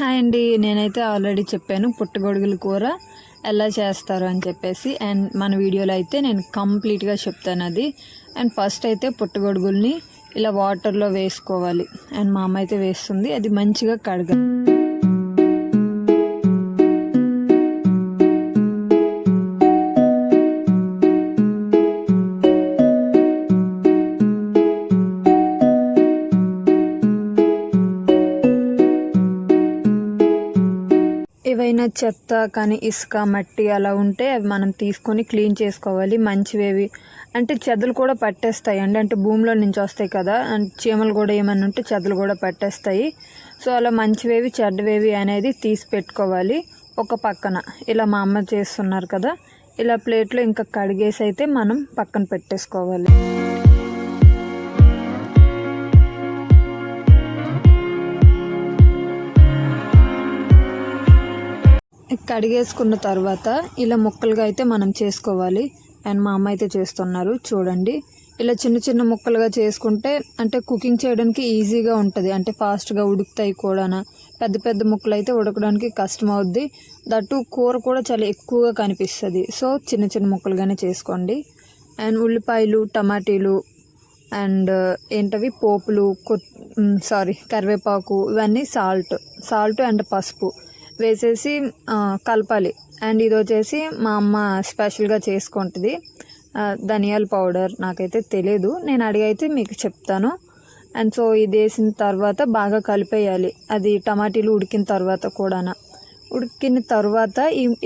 Hi అండి, నేనైతే already చెప్పాను పుట్టగొడుగుల కూర ఎలా చేస్తారు అని చెప్పేసి. అండ్ మన వీడియోలో అయితే నేను కంప్లీట్గా చెప్తాను అది. అండ్ ఫస్ట్ అయితే పుట్టగొడుగుల్ని ఇలా వాటర్లో వేసుకోవాలి. అండ్ మా అమ్మ అయితే వేస్తుంది, అది మంచిగా కడగాలి. ఏవైనా చెత్త కానీ ఇసుక మట్టి అలా ఉంటే అవి మనం తీసుకొని క్లీన్ చేసుకోవాలి. మంచివేవి అంటే చెదలు కూడా పట్టేస్తాయి అండి, అంటే భూమిలో నుంచి వస్తాయి కదా, అండ్ చీమలు కూడా ఏమన్నా ఉంటే చెదలు కూడా పట్టేస్తాయి. సో అలా మంచివేవి చెడ్డవేవి అనేది తీసి పెట్టుకోవాలి ఒక పక్కన. ఇలా మా అమ్మ చేస్తున్నారు కదా, ఇలా ప్లేట్లో ఇంకా కడిగేసి అయితే మనం పక్కన పెట్టేసుకోవాలి. కడిగేసుకున్న తర్వాత ఇలా ముక్కలుగా అయితే మనం చేసుకోవాలి. అండ్ మా అమ్మ అయితే చేస్తున్నారు చూడండి. ఇలా చిన్న చిన్న ముక్కలుగా చేసుకుంటే అంటే కుకింగ్ చేయడానికి ఈజీగా ఉంటుంది, అంటే ఫాస్ట్గా ఉడుకుతాయి కూడా. పెద్ద పెద్ద ముక్కలు అయితే ఉడకడానికి కష్టం అవుద్ది, దట్టు కూర కూడా చాలా ఎక్కువగా కనిపిస్తుంది. సో చిన్న చిన్న ముక్కలుగానే చేసుకోండి. అండ్ ఉల్లిపాయలు, టమాటీలు అండ్ ఏంటవి పోపులు, కరివేపాకు, ఇవన్నీ సాల్ట్ అండ్ పసుపు వేసేసి కలపాలి. అండ్ ఇది వచ్చేసి మా అమ్మ స్పెషల్గా చేసుకుంటుంది, ధనియాల పౌడర్. నాకైతే తెలియదు, నేను అడిగైతే మీకు చెప్తాను. అండ్ సో ఇది వేసిన తర్వాత బాగా కలిపేయాలి. అది టమాటీలు ఉడికిన తర్వాత కూడా. ఉడికిన తర్వాత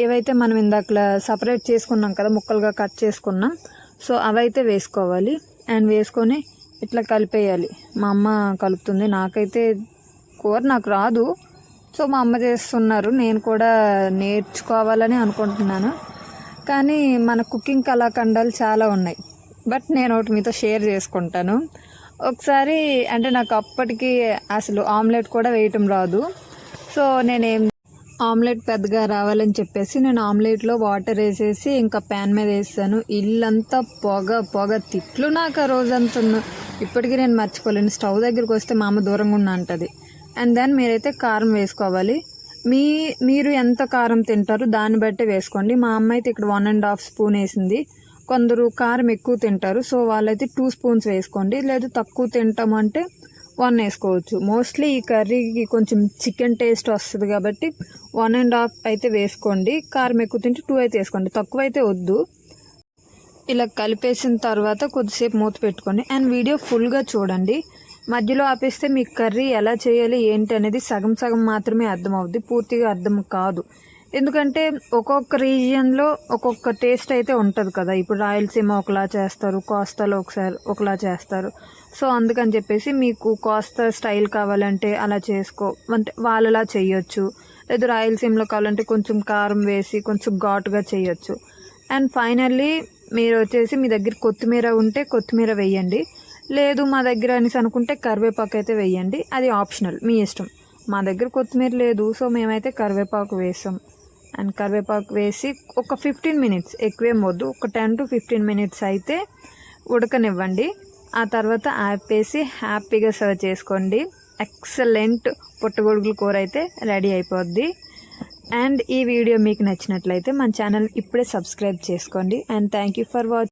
ఏవైతే మనం ఇందాక సపరేట్ చేసుకున్నాం కదా, ముక్కలుగా కట్ చేసుకున్నాం, సో అవైతే వేసుకోవాలి. అండ్ వేసుకొని ఇట్లా కలిపేయాలి. మా అమ్మ కలుపుతుంది, నాకైతే కూర నాకు రాదు. సో మా అమ్మ చేస్తున్నారు, నేను కూడా నేర్చుకోవాలని అనుకుంటున్నాను. కానీ మన కుకింగ్ కళాఖండాలు చాలా ఉన్నాయి, బట్ నేను ఒకటి మీతో షేర్ చేసుకుంటాను. ఒకసారి అంటే నాకు అప్పటికి అసలు ఆమ్లెట్ కూడా వేయటం రాదు. సో నేనేం ఆమ్లెట్ పెద్దగా రావాలని చెప్పేసి నేను ఆమ్లెట్లో వాటర్ వేసేసి ఇంకా ప్యాన్ మీద వేసాను. ఇల్లంతా పొగ తిట్లు నాకు ఆ రోజంతా. ఇప్పటికీ నేను మర్చిపోలేను. స్టవ్ దగ్గరికి వస్తే మా అమ్మ దూరంగా ఉన్న అంటది. అండ్ దెన్ మీరైతే కారం వేసుకోవాలి. మీరు ఎంత కారం తింటారో దాన్ని బట్టి వేసుకోండి. మా అమ్మ అయితే ఇక్కడ 1.5 స్పూన్ వేసింది. కొందరు కారం ఎక్కువ తింటారు, సో వాళ్ళైతే 2 స్పూన్స్ వేసుకోండి. లేదు తక్కువ తింటామంటే 1 వేసుకోవచ్చు. మోస్ట్లీ ఈ కర్రీకి కొంచెం చికెన్ టేస్ట్ వస్తుంది కాబట్టి 1.5 అయితే వేసుకోండి. కారం ఎక్కువ తింటే 2 అయితే వేసుకోండి, తక్కువ అయితే వద్దు. ఇలా కలిపేసిన తర్వాత కొద్దిసేపు మూత పెట్టుకోండి. అండ్ వీడియో ఫుల్గా చూడండి. మధ్యలో ఆపేస్తే మీకు కర్రీ ఎలా చేయాలి ఏంటి అనేది సగం మాత్రమే అర్థమవుద్ది, పూర్తిగా అర్థం కాదు. ఎందుకంటే ఒక్కొక్క రీజియన్లో ఒక్కొక్క టేస్ట్ అయితే ఉంటుంది కదా. ఇప్పుడు రాయలసీమ ఒకలా చేస్తారు, కోస్తాలో ఒకలా చేస్తారు. సో అందుకని చెప్పేసి మీకు కోస్తా స్టైల్ కావాలంటే అలా అంటే వాళ్ళలా చేయొచ్చు. లేదు రాయలసీమలో కావాలంటే కొంచెం కారం వేసి కొంచెం ఘాటుగా చేయొచ్చు. అండ్ ఫైనల్లీ మీరు వచ్చేసి మీ దగ్గర కొత్తిమీర ఉంటే కొత్తిమీర వేయండి, లేదు మా దగ్గర అనేసి అనుకుంటే కరివేపాకు అయితే వేయండి, అది ఆప్షనల్, మీ ఇష్టం. మా దగ్గర కొత్తిమీర లేదు, సో మేమైతే కరివేపాకు వేసాం. అండ్ కరివేపాకు వేసి ఒక 15 మినిట్స్, ఎక్కువేం వద్దు, ఒక 10 to 15 మినిట్స్ అయితే ఉడకనివ్వండి. ఆ తర్వాత ఆపేసి హ్యాపీగా సర్వ్ చేసుకోండి. ఎక్సలెంట్ పుట్టగొడుగుల కూర అయితే రెడీ అయిపోద్ది. అండ్ ఈ వీడియో మీకు నచ్చినట్లయితే మన ఛానల్ ఇప్పుడే సబ్స్క్రైబ్ చేసుకోండి. And thank you for watching.